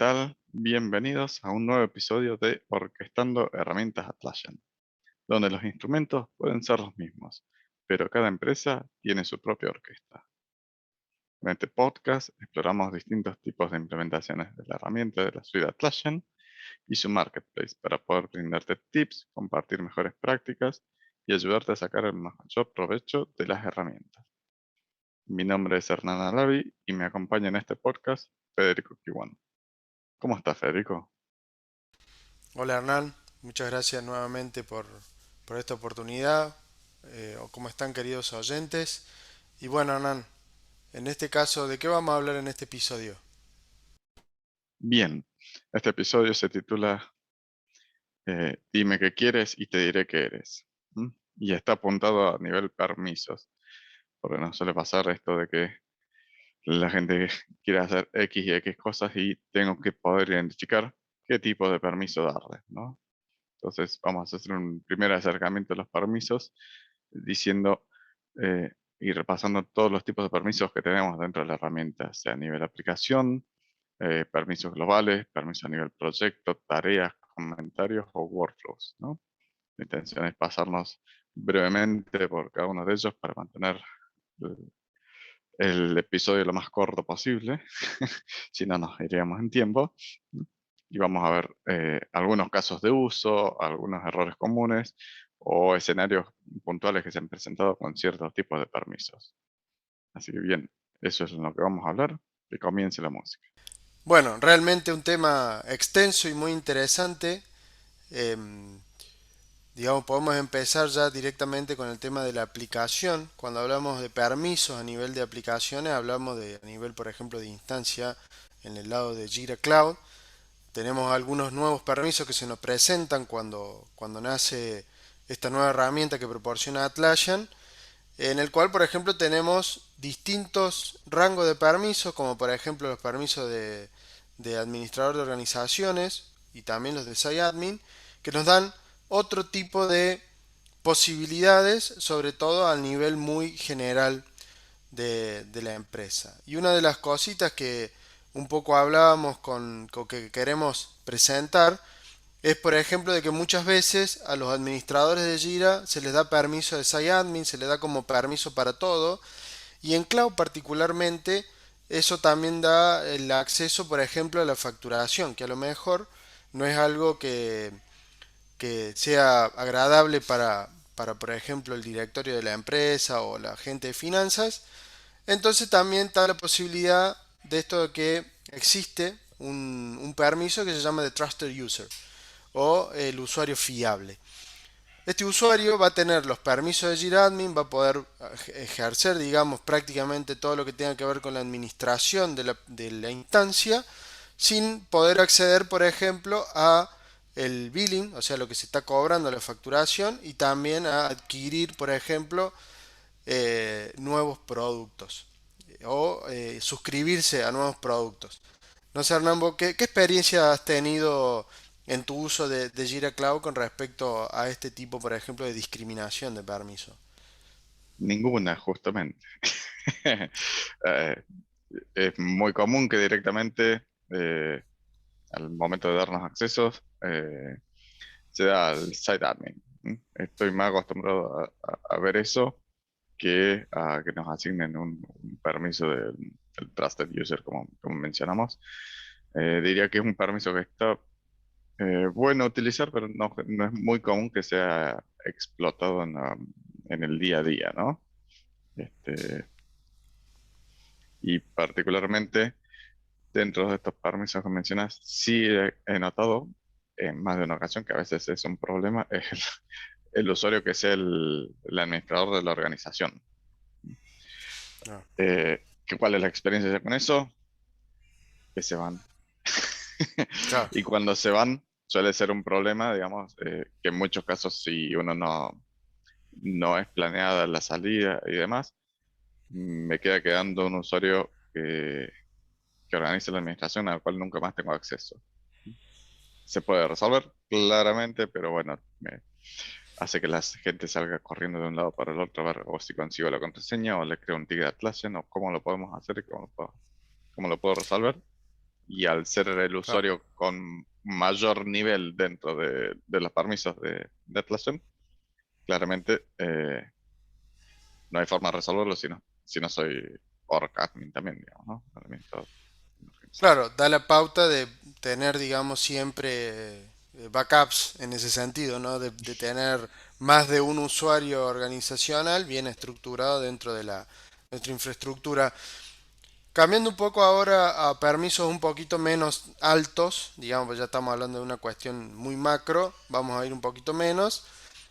tal? Bienvenidos a un nuevo episodio de Orquestando Herramientas Atlassian, donde los instrumentos pueden ser los mismos, pero cada empresa tiene su propia orquesta. En este podcast exploramos distintos tipos de implementaciones de la herramienta de la suite Atlassian y su marketplace para poder brindarte tips, compartir mejores prácticas y ayudarte a sacar el mayor provecho de las herramientas. Mi nombre es Hernán Alavi y me acompaña en este podcast Federico Kiwan. ¿Cómo estás, Federico? Hola Hernán, muchas gracias nuevamente por esta oportunidad. ¿Cómo están queridos oyentes? Y bueno Hernán, en este caso, ¿de qué vamos a hablar en este episodio? Bien, este episodio se titula Dime qué quieres y te diré qué eres. ¿Mm? Y está apuntado a nivel permisos, porque no suele pasar esto de que la gente quiere hacer X y X cosas y tengo que poder identificar qué tipo de permiso darle, ¿no? Entonces vamos a hacer un primer acercamiento a los permisos diciendo y repasando todos los tipos de permisos que tenemos dentro de la herramienta, sea a nivel aplicación, permisos globales, permisos a nivel proyecto, tareas, comentarios o workflows, ¿no? La intención es pasarnos brevemente por cada uno de ellos para mantener el, el episodio lo más corto posible, si no nos iríamos en tiempo. Y vamos a ver algunos casos de uso, algunos errores comunes o escenarios puntuales que se han presentado con ciertos tipos de permisos. Así que bien, eso es en lo que vamos a hablar. Que comience la música. Bueno, realmente un tema extenso y muy interesante. Em, digamos, podemos empezar ya directamente con el tema de la aplicación. Cuando hablamos de permisos a nivel de aplicaciones, hablamos de a nivel, por ejemplo, de instancia en el lado de Jira Cloud. Tenemos algunos nuevos permisos que se nos presentan cuando nace esta nueva herramienta que proporciona Atlassian, en el cual, por ejemplo, tenemos distintos rangos de permisos, como por ejemplo los permisos de administrador de organizaciones y también los de SiteAdmin, que nos dan otro tipo de posibilidades, sobre todo al nivel muy general de la empresa. Y una de las cositas que un poco hablábamos con que queremos presentar es, por ejemplo, de que muchas veces a los administradores de Jira se les da permiso de SiteAdmin, se les da como permiso para todo, y en Cloud particularmente eso también da el acceso, por ejemplo, a la facturación, que a lo mejor no es algo que sea agradable para, por ejemplo, el directorio de la empresa o la gente de finanzas. Entonces también está la posibilidad de esto de que existe un permiso que se llama de Trusted User o el usuario fiable. Este usuario va a tener los permisos de Jira Admin, va a poder ejercer, digamos, prácticamente todo lo que tenga que ver con la administración de la instancia, sin poder acceder, por ejemplo, a el billing, o sea, lo que se está cobrando, la facturación, y también a adquirir, por ejemplo, nuevos productos o suscribirse a nuevos productos. No sé, Hernán, ¿qué experiencia has tenido en tu uso de Jira Cloud con respecto a este tipo, por ejemplo, de discriminación de permiso? Ninguna, justamente. Eh, es muy común que directamente al momento de darnos accesos se da al site admin. ¿Mm? Estoy más acostumbrado a ver eso que a que nos asignen un permiso del trusted user, como mencionamos. Diría que es un permiso que está bueno utilizar, pero no es muy común que sea explotado en el día a día, ¿no? Este, y particularmente dentro de estos permisos que mencionas, sí he notado en más de una ocasión que a veces es un problema, es el usuario que sea el administrador de la organización. No. ¿Cuál es la experiencia con eso? Que se van. Claro. Y cuando se van, suele ser un problema, digamos, que en muchos casos si uno no es planeada la salida y demás, me queda quedando un usuario que organiza la administración al cual nunca más tengo acceso. Se puede resolver claramente, pero bueno, me hace que la gente salga corriendo de un lado para el otro a ver o si consigo la contraseña o le creo un ticket de Atlassian o cómo lo podemos hacer y cómo lo puedo resolver. Y al ser el Claro. usuario con mayor nivel dentro de los permisos de Atlassian, claramente no hay forma de resolverlo si no soy org admin también, digamos, ¿no? Administrador de una organización. Claro, da la pauta de tener, digamos, siempre backups en ese sentido, ¿no? De tener más de un usuario organizacional bien estructurado dentro de nuestra infraestructura. Cambiando un poco ahora a permisos un poquito menos altos, digamos, pues ya estamos hablando de una cuestión muy macro, vamos a ir un poquito menos.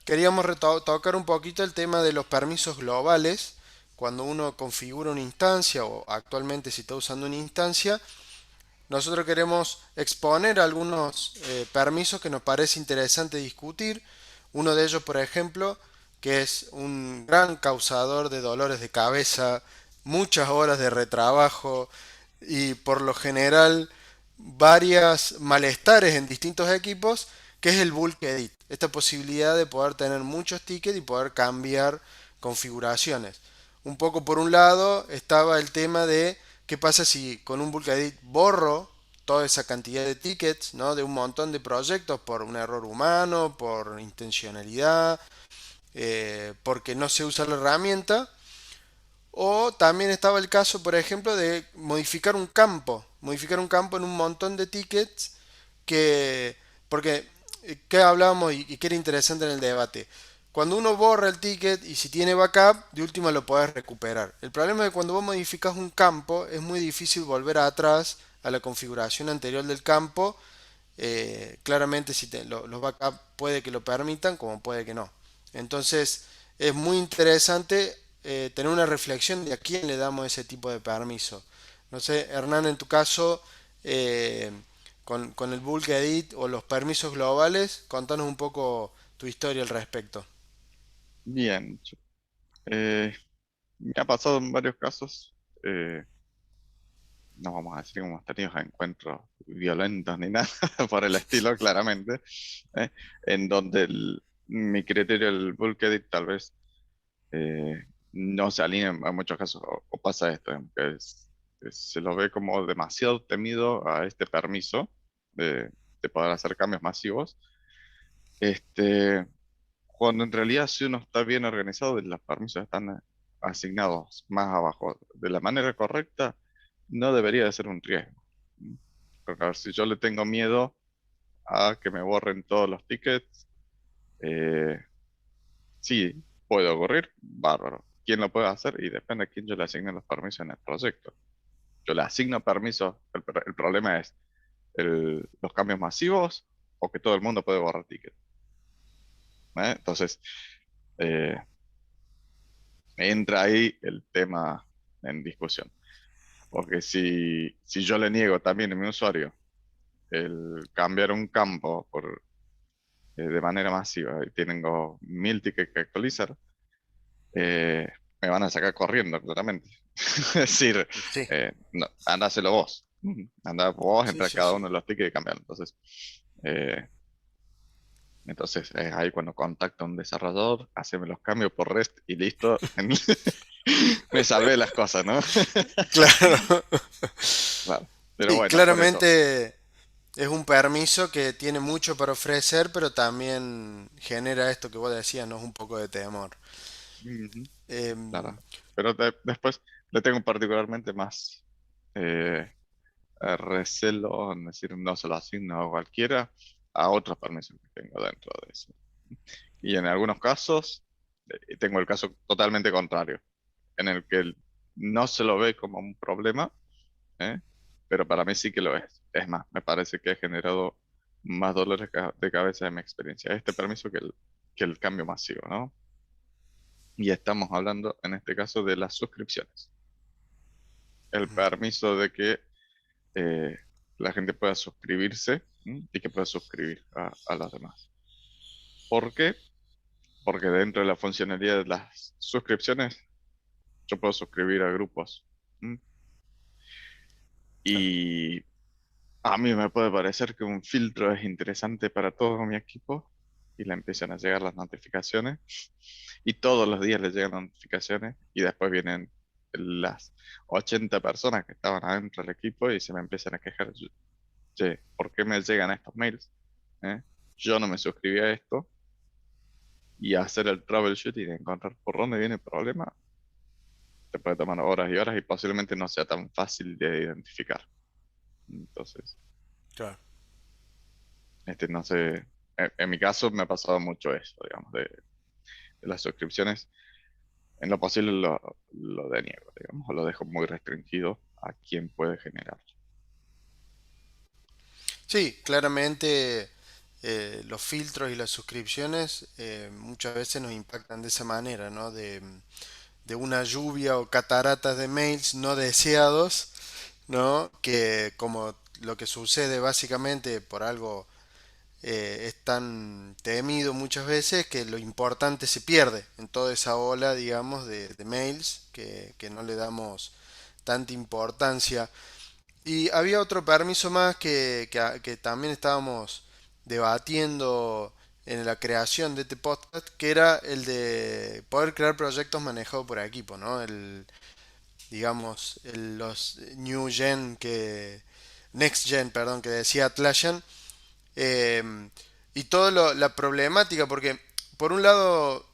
Queríamos tocar un poquito el tema de los permisos globales. Cuando uno configura una instancia o actualmente si está usando una instancia, nosotros queremos exponer algunos permisos que nos parece interesante discutir. Uno de ellos, por ejemplo, que es un gran causador de dolores de cabeza, muchas horas de retrabajo y por lo general varias malestares en distintos equipos, que es el bulk edit. Esta posibilidad de poder tener muchos tickets y poder cambiar configuraciones. Un poco por un lado estaba el tema de qué pasa si con un bulk edit borro toda esa cantidad de tickets, ¿no? De un montón de proyectos por un error humano, por intencionalidad, porque no se usa la herramienta. O también estaba el caso, por ejemplo, de modificar un campo en un montón de tickets que, porque, ¿qué hablábamos y qué era interesante en el debate? Cuando uno borra el ticket y si tiene backup, de última lo podés recuperar. El problema es que cuando vos modificas un campo, es muy difícil volver atrás a la configuración anterior del campo. Claramente si los backups puede que lo permitan, como puede que no. Entonces, es muy interesante tener una reflexión de a quién le damos ese tipo de permiso. No sé, Hernán, en tu caso, eh, con el bulk edit o los permisos globales, contanos un poco tu historia al respecto. Bien, eh, me ha pasado en varios casos. No vamos a decir que hemos tenido encuentros violentos ni nada por el estilo, claramente, ¿eh? En donde mi criterio del bulk edit tal vez no se alinea en muchos casos, o pasa esto, que se lo ve como demasiado temido a este permiso de poder hacer cambios masivos, este, cuando en realidad si uno está bien organizado y los permisos están asignados más abajo de la manera correcta, no debería de ser un riesgo. Porque a ver, si yo le tengo miedo a que me borren todos los tickets, eh, sí, puede ocurrir, bárbaro. ¿Quién lo puede hacer? Y depende a quién yo le asigne los permisos en el proyecto. Yo le asigno permisos, el problema es los cambios masivos o que todo el mundo puede borrar tickets. Entonces, eh, entra ahí el tema en discusión. Porque si yo le niego también a mi usuario el cambiar un campo de manera masiva y tengo 1000 tickets que actualizar, eh, me van a sacar corriendo, claramente. Es decir, Sí, no, andáselo vos. Anda vos, sí, entra sí, cada sí. uno de los tickets y cambiarlo. Eh, entonces es ahí cuando contacto a un desarrollador, haceme los cambios por REST y listo. Me salvé las cosas, ¿no? Claro. Claro. Pero Sí, bueno, por eso. claramente es un permiso que tiene mucho para ofrecer, pero también genera esto que vos decías, ¿no? Es un poco de temor. Ujú, Em, claro. Pero después le tengo particularmente más eh, recelo, es decir, no se lo asigno a cualquiera, a otros permisos que tengo dentro de eso. Y en algunos casos, tengo el caso totalmente contrario, en el que no se lo ve como un problema, ¿eh? Pero para mí sí que lo es. Es más, me parece que ha generado más dolores de cabeza en mi experiencia este permiso que el cambio masivo, ¿no? Y estamos hablando en este caso de las suscripciones. El permiso de que eh, la gente pueda suscribirse, ¿m? Y que pueda suscribir a los demás. ¿Por qué? Porque dentro de la funcionalidad de las suscripciones, yo puedo suscribir a grupos. ¿M? claro. Y a mí me puede parecer que un filtro es interesante para todo mi equipo y le empiezan a llegar las notificaciones y todos los días les llegan notificaciones y después vienen. las 80 personas que estaban adentro del equipo y se me empiezan a quejar, che, ¿por qué me llegan estos mails? ¿Eh? Yo no me suscribí a esto y hacer el troubleshoot y de encontrar por dónde viene el problema te puede tomar horas y horas y posiblemente no sea tan fácil de identificar. Entonces, Claro. no sé, en mi caso me ha pasado mucho eso, digamos, de las suscripciones. En lo posible lo deniego, digamos, o lo dejo muy restringido a quién puede generar. Sí, claramente los filtros y las suscripciones muchas veces nos impactan de esa manera, ¿no? De una lluvia o cataratas de mails no deseados, ¿no? Que como lo que sucede básicamente por algo es tan temido muchas veces que lo importante se pierde en toda esa ola, digamos, de mails que no le damos tanta importancia. Y había otro permiso más que también estábamos debatiendo en la creación de este podcast, que era el de poder crear proyectos manejados por equipo, ¿no? Digamos, los New Gen Next Gen, perdón, que decía Atlassian. eh, y toda la problemática, porque por un lado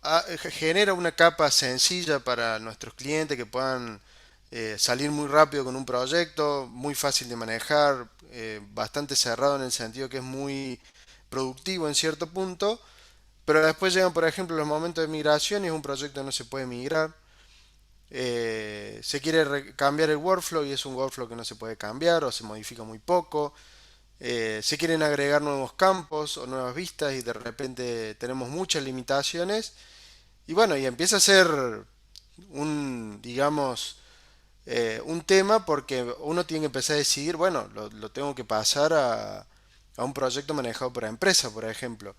genera una capa sencilla para nuestros clientes que puedan salir muy rápido con un proyecto, muy fácil de manejar, bastante cerrado en el sentido que es muy productivo en cierto punto, pero después llegan, por ejemplo, los momentos de migración y es un proyecto que no se puede migrar. Se quiere cambiar el workflow y es un workflow que no se puede cambiar o se modifica muy poco. Se quieren agregar nuevos campos o nuevas vistas y de repente tenemos muchas limitaciones. Y bueno, y empieza a ser digamos, un tema porque uno tiene que empezar a decidir, bueno, lo tengo que pasar a un proyecto manejado por la empresa, por ejemplo.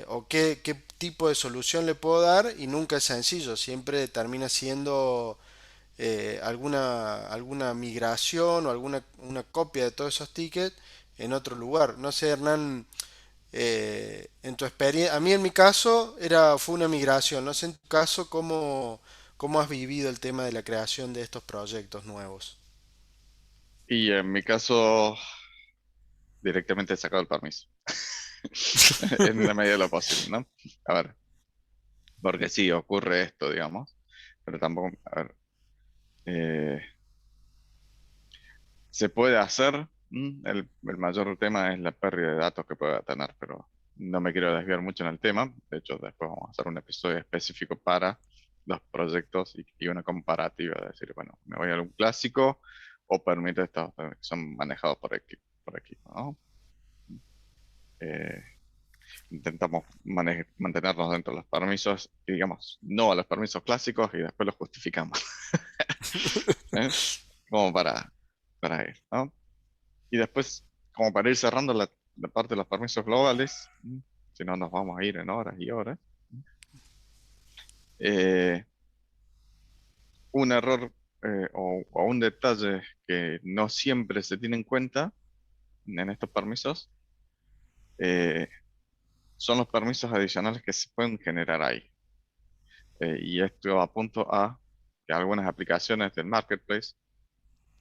O qué tipo de solución le puedo dar y nunca es sencillo, siempre termina siendo alguna migración o alguna una copia de todos esos tickets en otro lugar. No sé, Hernán, en tu experiencia, a mí en mi caso fue una migración. No sé en tu caso cómo has vivido el tema de la creación de estos proyectos nuevos. Y en mi caso, directamente he sacado el permiso, en la medida de lo posible, ¿no? A ver, porque sí, ocurre esto, digamos, pero tampoco, a ver, eh, se puede hacer, el mayor tema es la pérdida de datos que pueda tener, pero no me quiero desviar mucho en el tema. De hecho, después vamos a hacer un episodio específico para los proyectos y una comparativa, de decir, bueno, me voy a algún clásico o permite estos que son manejados por equipo, ¿no? Eh, intentamos mantenernos dentro de los permisos y digamos, no a los permisos clásicos y después los justificamos, ¿eh? Como para ir, ¿no? Y después, como para ir cerrando la parte de los permisos globales, si no nos vamos a ir en horas y horas, eh, un error o un detalle que no siempre se tiene en cuenta en estos permisos eh, son los permisos adicionales que se pueden generar ahí. Y esto apunto a que algunas aplicaciones del marketplace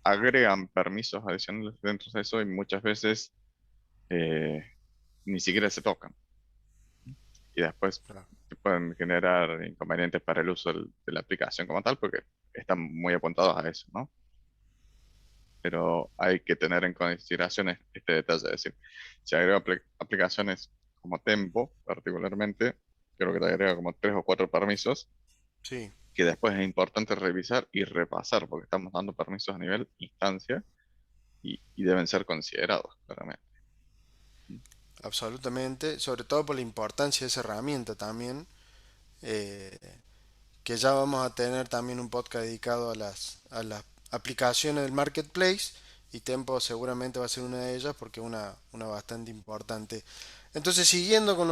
agregan permisos adicionales dentro de eso y muchas veces eh, ni siquiera se tocan. Y después Claro. te pueden generar inconvenientes para el uso de la aplicación como tal, porque están muy apuntados a eso, ¿no? Pero hay que tener en consideración este detalle, es decir, si agrego aplicaciones como Tempo, particularmente, creo que te agrega como tres o cuatro permisos, Sí, que después es importante revisar y repasar, porque estamos dando permisos a nivel instancia y deben ser considerados, claramente. absolutamente, sobre todo por la importancia de esa herramienta también, eh, que ya vamos a tener también un podcast dedicado a las aplicaciones del marketplace y Tempo seguramente va a ser una de ellas porque es una bastante importante. Entonces, siguiendo con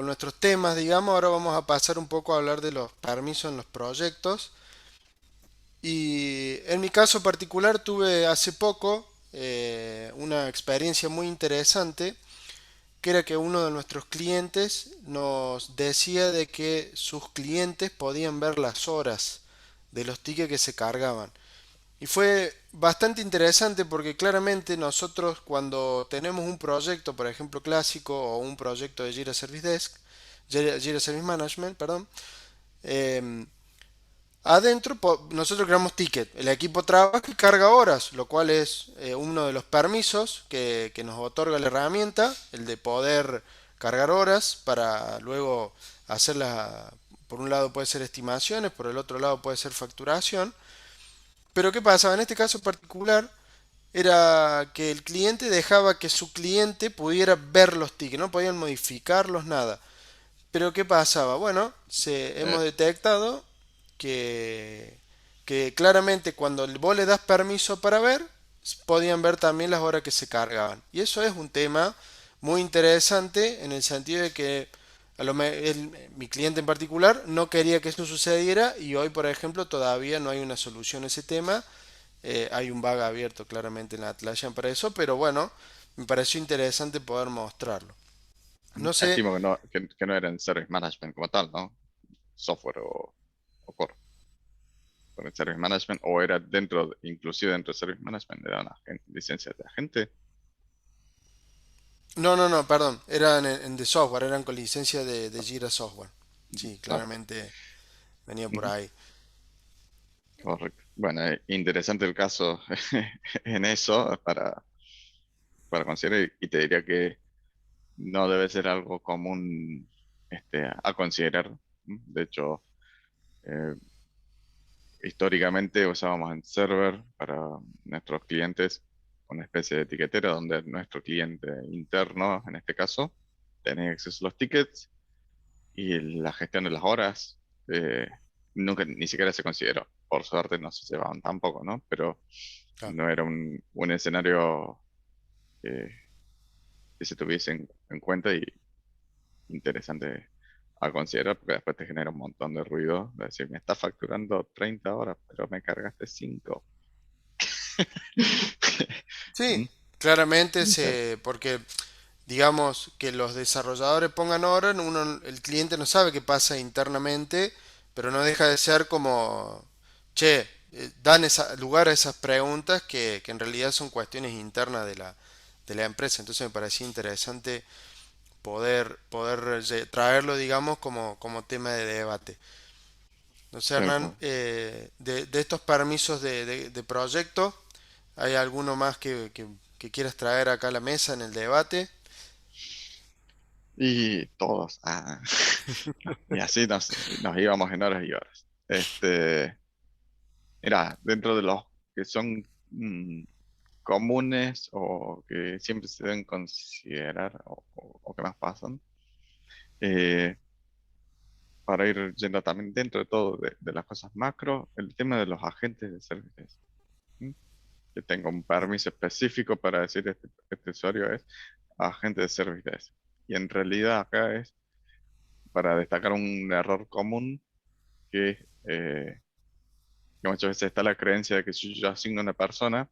nuestros temas, digamos, ahora vamos a pasar un poco a hablar de los permisos en los proyectos. Y en mi caso particular tuve hace poco una experiencia muy interesante, que era que uno de nuestros clientes nos decía de que sus clientes podían ver las horas de los tickets que se cargaban. Y fue bastante interesante porque claramente nosotros cuando tenemos un proyecto, por ejemplo, clásico o un proyecto de Jira Service Desk, Jira Service Management, perdón, eh, adentro nosotros creamos ticket. El equipo trabaja y carga horas, lo cual es uno de los permisos que nos otorga la herramienta, el de poder cargar horas para luego hacerlas. Por un lado puede ser estimaciones, por el otro lado puede ser facturación. Pero ¿qué pasaba? En este caso particular era que el cliente dejaba que su cliente pudiera ver los tickets, no podían modificarlos, nada. Pero ¿qué pasaba? Bueno, Eh, hemos detectado que, que claramente cuando vos le das permiso para ver, podían ver también las horas que se cargaban. Y eso es un tema muy interesante en el sentido de que mi cliente en particular no quería que eso sucediera y hoy, por ejemplo, todavía no hay una solución a ese tema. Hay un bug abierto claramente en la Atlassian para eso, pero bueno, me pareció interesante poder mostrarlo. No sé. Estimo que no era en Service Management como tal, ¿no? Software o core. Con el Service Management, o era dentro, inclusive dentro del Service Management, era una licencia de agente. No, no, no, perdón. Eran de software, eran con licencia de Jira Software. Ujú, Sí, claro. claramente venía por Ujú, ahí. correcto. Bueno, interesante el caso en eso para considerar, y te diría que no debe ser algo común a considerar. De hecho, eh, históricamente usábamos en server para nuestros clientes una especie de etiquetera donde nuestro cliente interno, en este caso, tenía acceso a los tickets y la gestión de las horas nunca ni siquiera se consideró. Por suerte no se llevaban tampoco, ¿no? Pero Claro. no era un escenario eh, que se tuviese en cuenta y interesante a considerar porque después te genera un montón de ruido. De decir, me estás facturando 30 horas, pero me cargaste 5. Sí, Mm, claramente no sé. porque digamos que los desarrolladores pongan hora, el cliente no sabe qué pasa internamente, pero no deja de ser como, che, dan lugar a esas preguntas que en realidad son cuestiones internas de la empresa. Entonces me parecía interesante poder traerlo, digamos, como tema de debate. No sé, Tal Hernán, cual. de estos permisos de proyecto, ¿hay alguno más que quieras traer acá a la mesa en el debate? Y todos. No, y así nos íbamos en horas y horas. Mira, dentro de los que son comunes o que siempre se deben considerar o que más pasan, eh, para ir yendo también dentro de todo de las cosas macro, el tema de los agentes de servicios. ¿Mm? Que tenga un permiso específico para decir este usuario es agente de service desk. Y en realidad acá es para destacar un error común que, que muchas veces está la creencia de que si yo asigno a una persona,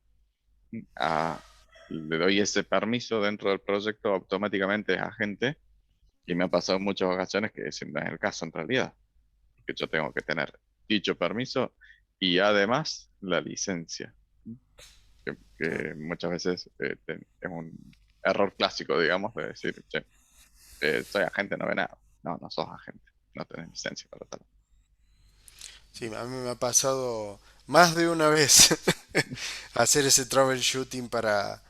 a- le doy ese permiso dentro del proyecto, automáticamente es agente. Y me ha pasado en muchas ocasiones que ese no es el caso en realidad, que yo tengo que tener dicho permiso y además la licencia, Claro. que muchas veces es un error clásico, digamos, de decir, che, soy agente, no ve nada. No, no sos agente, no tenés licencia para tal. Sí, a mí me ha pasado más de una vez hacer ese troubleshooting para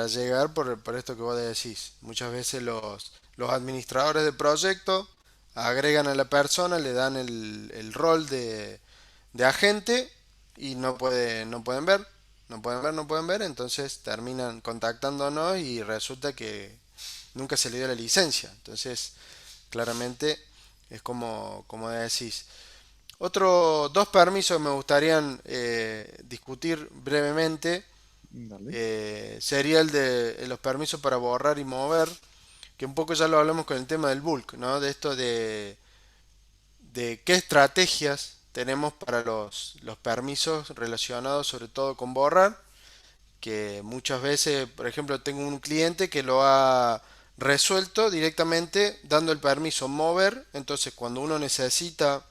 llegar por esto que vos decís. Muchas veces los administradores de proyecto agregan a la persona, le dan el rol de agente y no pueden ver, no pueden ver, entonces terminan contactándonos y resulta que nunca se le dio la licencia. Entonces, claramente es como decís. Dos permisos que me gustaría discutir brevemente Dale. sería el de los permisos para borrar y mover, que un poco ya lo hablamos con el tema del bulk, ¿no? De esto de qué estrategias tenemos para los permisos relacionados sobre todo con borrar, que muchas veces, por ejemplo, tengo un cliente que lo ha resuelto directamente dando el permiso mover, entonces cuando uno necesita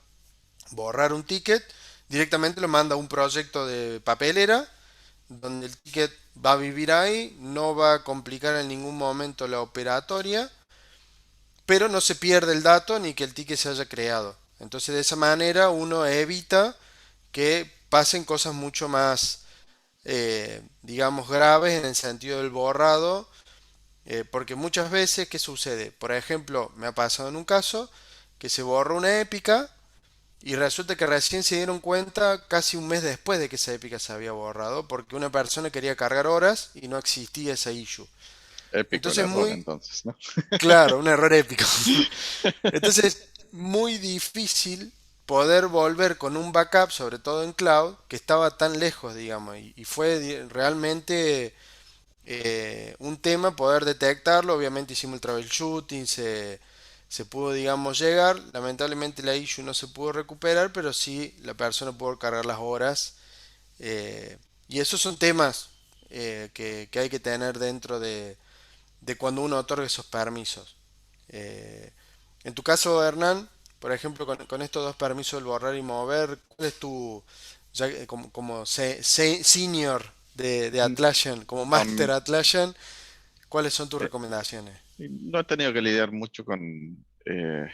borrar un ticket, directamente lo manda a un proyecto de papelera donde el ticket va a vivir ahí, no va a complicar en ningún momento la operatoria, pero no se pierde el dato ni que el ticket se haya creado. Entonces de esa manera uno evita que pasen cosas mucho más, digamos, graves en el sentido del borrado, porque muchas veces, ¿qué sucede? Por ejemplo, me ha pasado en un caso que se borró una épica y resulta que recién se dieron cuenta casi un mes después de que esa épica se había borrado, porque una persona quería cargar horas y no existía esa issue. Épico el Entonces, error muy entonces, ¿no? claro, un error épico. Entonces, muy difícil poder volver con un backup, sobre todo en cloud, que estaba tan lejos, digamos, y fue realmente un tema poder detectarlo. Obviamente hicimos el troubleshooting, se pudo, digamos, llegar. Lamentablemente la issue no se pudo recuperar, pero sí la persona pudo cargar las horas. eh, y esos son temas que hay que tener dentro de cuando uno otorga esos permisos. Eh, en tu caso, Hernán, por ejemplo, con estos dos permisos del borrar y mover, ¿cuál es tu, ya como senior de Mm, Atlassian, como master am- Atlassian, cuáles son tus eh, recomendaciones? no he tenido que lidiar mucho eh,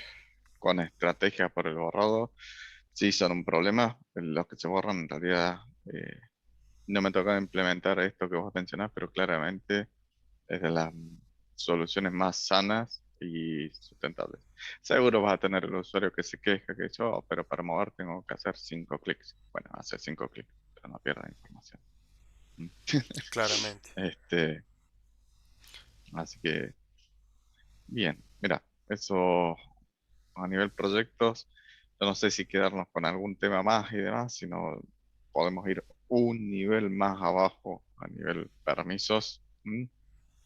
con estrategias por el borrado. Sí son un problema. Los que se borran en realidad no me toca implementar esto que vos mencionás, pero claramente es de las soluciones más sanas y sustentables. Seguro vas a tener el usuario que se queja que yo, "Oh, pero para mover tengo que hacer 5 clics". Bueno, hace 5 clics, pero no pierda información. Mm. Claramente. Este, así que, bien, mira, eso a nivel proyectos, yo no sé si quedarnos con algún tema más y demás, sino podemos ir un nivel más abajo a nivel permisos.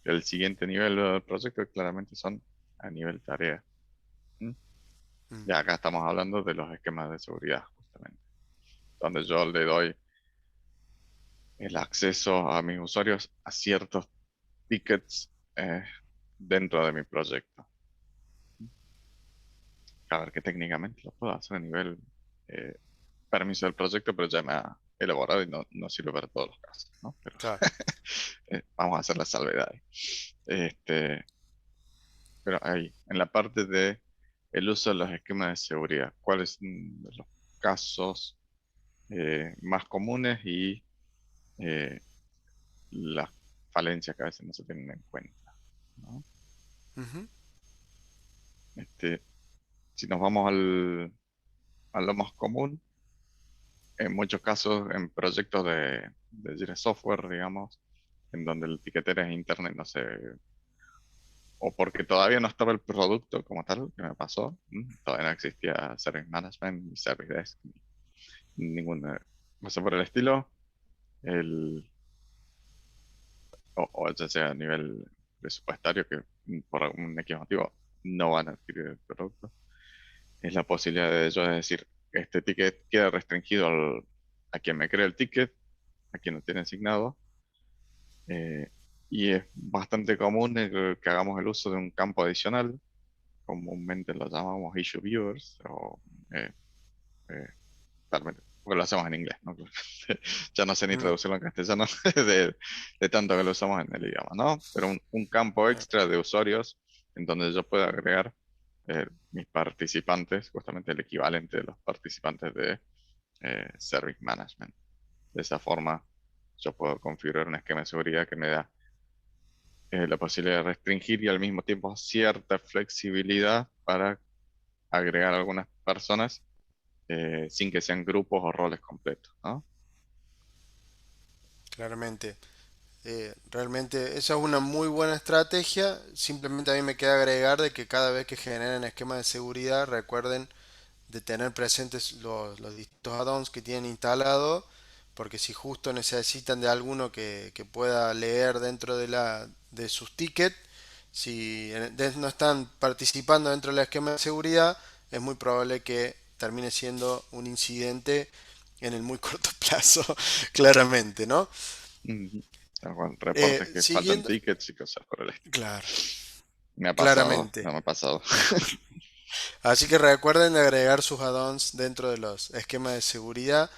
El siguiente nivel del proyecto claramente son a nivel tarea. ¿Mm? Mm, Y acá estamos hablando de los esquemas de seguridad, justamente, donde yo le doy el acceso a mis usuarios a ciertos tickets dentro de mi proyecto. A ver, que técnicamente lo puedo hacer a nivel eh, permiso del proyecto, pero ya me ha elaborado y no sirve para todos los casos, ¿no? Pero claro. vamos a hacer la salvedad ahí. Este, pero ahí, en la parte de el uso de los esquemas de seguridad, ¿cuáles son los casos más comunes y eh, las falencias que a veces no se tienen en cuenta, ¿no? Ujú, Este, si nos vamos a lo más común, en muchos casos en proyectos de Jira Software, digamos, en donde el tiquetero es interno y no sé, o porque todavía no estaba el producto como tal, que me pasó, todavía no existía Service Management ni Service Desk, ni ninguna cosa por el estilo, el, o ya sea a nivel presupuestario, que por algún X motivo no van a adquirir el producto, es la posibilidad de ellos decir, este ticket queda restringido a quien me crea el ticket, a quien lo tiene asignado. Y es bastante común que hagamos el uso de un campo adicional, comúnmente lo llamamos issue viewers, o eh, eh, realmente, porque lo hacemos en inglés, ¿no? Ya no sé ni mm, traducirlo en castellano de tanto que lo usamos en el idioma, ¿no? Pero un campo eh, extra de usuarios en donde yo pueda agregar mis participantes, justamente el equivalente de los participantes de Service Management. De esa forma, yo puedo configurar un esquema de seguridad que me da la posibilidad de restringir y al mismo tiempo cierta flexibilidad para agregar algunas personas sin que sean grupos o roles completos, ¿no? claramente. Realmente esa es una muy buena estrategia. Simplemente a mí me queda agregar de que cada vez que generen esquemas de seguridad, recuerden de tener presentes los distintos add-ons que tienen instalado, porque si justo necesitan de alguno que pueda leer dentro de sus tickets, si no están participando dentro del esquema de seguridad, es muy probable que termine siendo un incidente en el muy corto plazo, claramente, ¿no? Ujú. Tal cual, reportes que faltan Siguiendo, tickets y cosas por el estilo. claro, Me ha pasado, claramente. no me ha pasado. Así que recuerden agregar sus add-ons dentro de los esquemas de seguridad.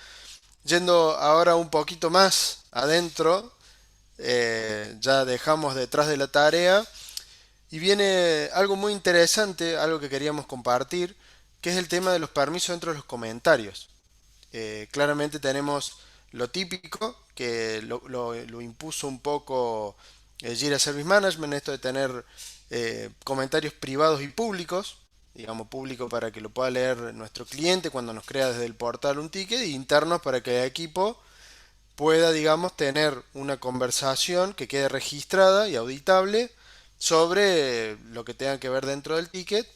Yendo ahora un poquito más adentro, ya dejamos detrás de la tarea y viene algo muy interesante, algo que queríamos compartir, que es el tema de los permisos dentro de los comentarios. Claramente tenemos lo típico, que lo impuso un poco Jira Service Management, esto de tener comentarios privados y públicos, digamos público para que lo pueda leer nuestro cliente cuando nos crea desde el portal un ticket, y internos para que el equipo pueda, digamos, tener una conversación que quede registrada y auditable sobre lo que tenga que ver dentro del ticket,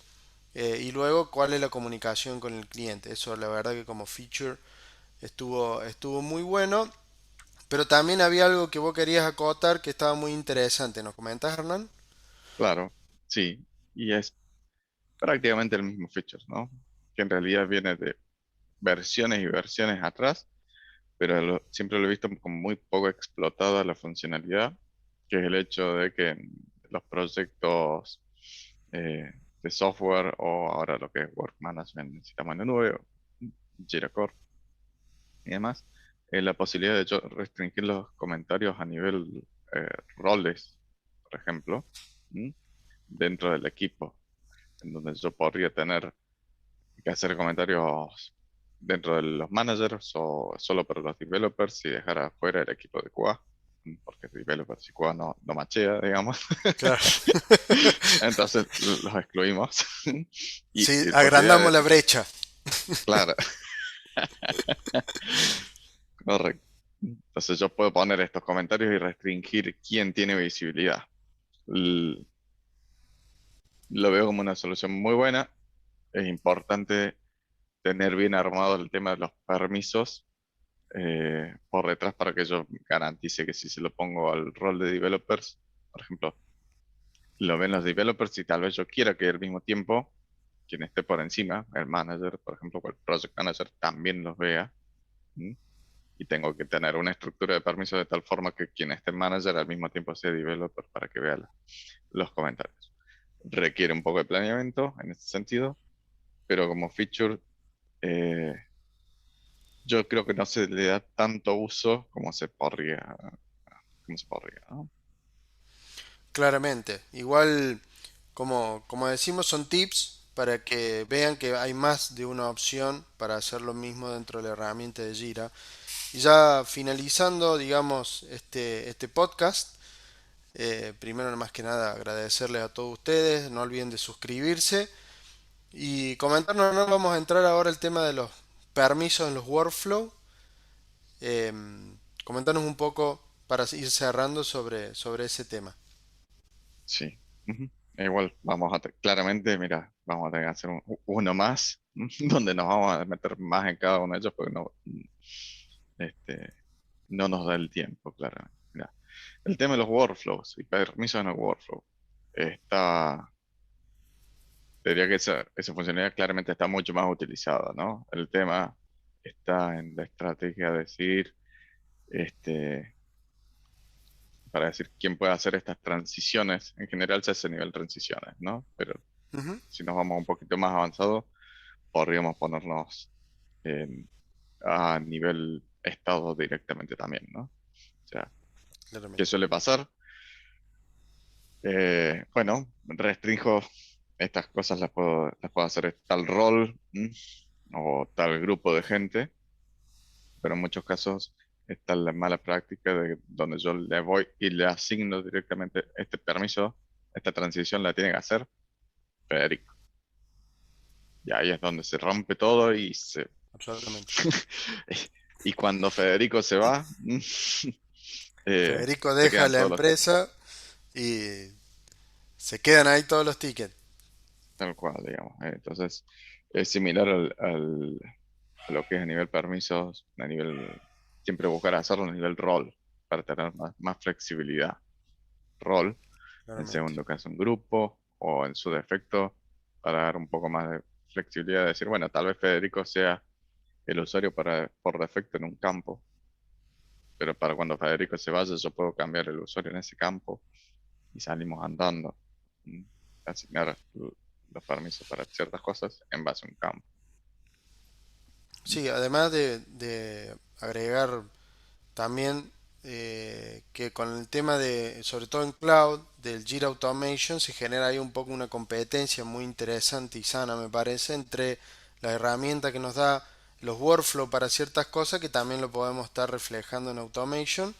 y luego cuál es la comunicación con el cliente. Eso la verdad que como feature estuvo muy bueno. Pero también había algo que vos querías acotar que estaba muy interesante. ¿Nos comentás, Hernán? Claro, sí. Y es prácticamente el mismo feature, ¿no? Que en realidad viene de versiones y versiones atrás, pero siempre lo he visto como muy poco explotada la funcionalidad, que es el hecho de que en los proyectos eh, de software o ahora lo que es Work Management en sistema de nube, o Jira Core y demás, la posibilidad de yo restringir los comentarios a nivel eh, roles, por ejemplo, ¿m? dentro del equipo, en donde yo podría tener que hacer comentarios dentro de los managers o solo para los developers y dejar afuera el equipo de QA, porque developers y QA no machea, digamos. Claro. Entonces los excluimos. Sí, Y posibilidad de agrandamos la decir, brecha. claro, correcto. Entonces yo puedo poner estos comentarios y restringir quién tiene visibilidad. L- lo veo como una solución muy buena. Es importante tener bien armado el tema de los permisos por detrás para que yo garantice que si se lo pongo al rol de developers, por ejemplo, lo ven los developers y tal vez yo quiera que al mismo tiempo quien esté por encima, el manager, por ejemplo, o el project manager, también los vea. ¿M? Y tengo que tener una estructura de permisos de tal forma que quien esté manager al mismo tiempo sea developer para que vea los comentarios. Requiere un poco de planeamiento en este sentido, pero como feature eh, yo creo que no se le da tanto uso como se podría, ¿no? Claramente. Igual, como decimos, son tips para que vean que hay más de una opción para hacer lo mismo dentro de la herramienta de Jira. Y ya finalizando, digamos, este podcast, primero, más que nada, agradecerles a todos ustedes. No olviden de suscribirse y comentarnos. No vamos a entrar ahora al tema de los permisos en los workflow. Comentarnos un poco para ir cerrando sobre ese tema. Sí. Ujú. Igual claramente, mira, vamos a tener que hacer uno más, donde nos vamos a meter más en cada uno de ellos, porque este, no nos da el tiempo, claramente. Mira, el tema de los workflows y permisos en el workflow está, diría que esa funcionalidad claramente está mucho más utilizada, ¿no? El tema está en la estrategia de decir, este, para decir quién puede hacer estas transiciones. En general se hace a nivel transiciones, ¿no? Pero Ujú, si nos vamos un poquito más avanzado, podríamos ponernos a nivel estado directamente también, ¿no? O sea, ¿qué claramente. suele pasar? Bueno, restringo estas cosas, las puedo hacer tal rol o tal grupo de gente, pero en muchos casos está la mala práctica de donde yo le voy y le asigno directamente este permiso, esta transición la tiene que hacer Federico. Y ahí es donde se rompe todo Absolutamente. y cuando Federico se va, Federico se deja quedan la todos los empresa y se quedan ahí todos los tickets. tal cual, digamos. Entonces, es similar a lo que es a nivel permisos, siempre buscar hacerlo a nivel rol, para tener más flexibilidad. Rol, en Claramente. segundo caso un grupo, o en su defecto, para dar un poco más de flexibilidad, de decir, bueno, tal vez Federico sea el usuario por defecto en un campo, pero para cuando Federico se vaya, yo puedo cambiar el usuario en ese campo y salimos andando. Mm, Asignar los permisos para ciertas cosas en base a un campo. Sí, además de agregar también que con el tema de, sobre todo en cloud, del Jira Automation, se genera ahí un poco una competencia muy interesante y sana, me parece, entre la herramienta que nos da los workflows para ciertas cosas que también lo podemos estar reflejando en Automation.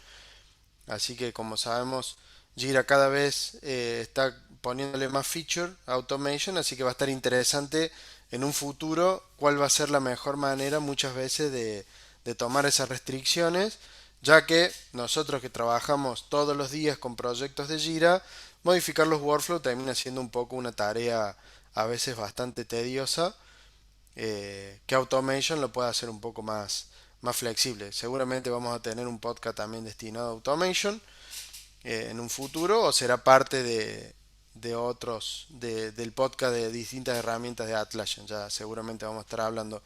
Así que como sabemos, Jira cada vez está poniéndole más feature a Automation, así que va a estar interesante en un futuro cuál va a ser la mejor manera muchas veces de tomar esas restricciones, ya que nosotros que trabajamos todos los días con proyectos de Jira, modificar los workflows termina siendo un poco una tarea a veces bastante tediosa, que Automation lo pueda hacer un poco más flexible. Seguramente vamos a tener un podcast también destinado a Automation en un futuro, o será parte de otros, del podcast de distintas herramientas de Atlassian. Ya seguramente vamos a estar hablando.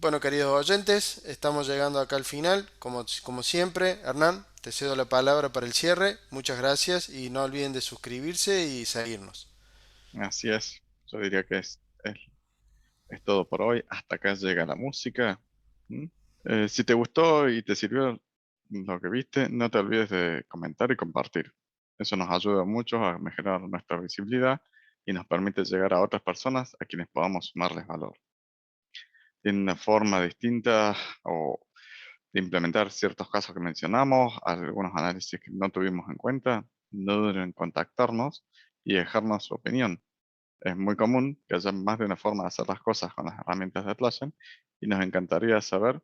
Bueno, queridos oyentes, estamos llegando acá al final. Como siempre, Hernán, te cedo la palabra para el cierre. Muchas gracias y no olviden de suscribirse y seguirnos. Así es, yo diría que es todo por hoy. Hasta acá llega la música. ¿Mm? Si te gustó y te sirvió lo que viste, no te olvides de comentar y compartir. Eso nos ayuda mucho a mejorar nuestra visibilidad y nos permite llegar a otras personas a quienes podamos sumarles valor. Tiene una forma distinta o de implementar ciertos casos que mencionamos, algunos análisis que no tuvimos en cuenta, no duden en contactarnos y dejarnos su opinión. Es muy común que haya más de una forma de hacer las cosas con las herramientas de Atlassian y nos encantaría saber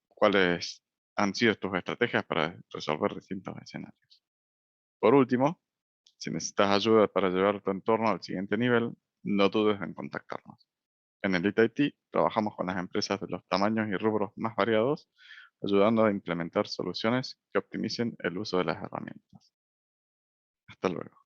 cuáles han sido tus estrategias para resolver distintos escenarios. Por último, si necesitas ayuda para llevar tu entorno al siguiente nivel, no dudes en contactarnos. En Elite IT trabajamos con las empresas de los tamaños y rubros más variados, ayudando a implementar soluciones que optimicen el uso de las herramientas. Hasta luego.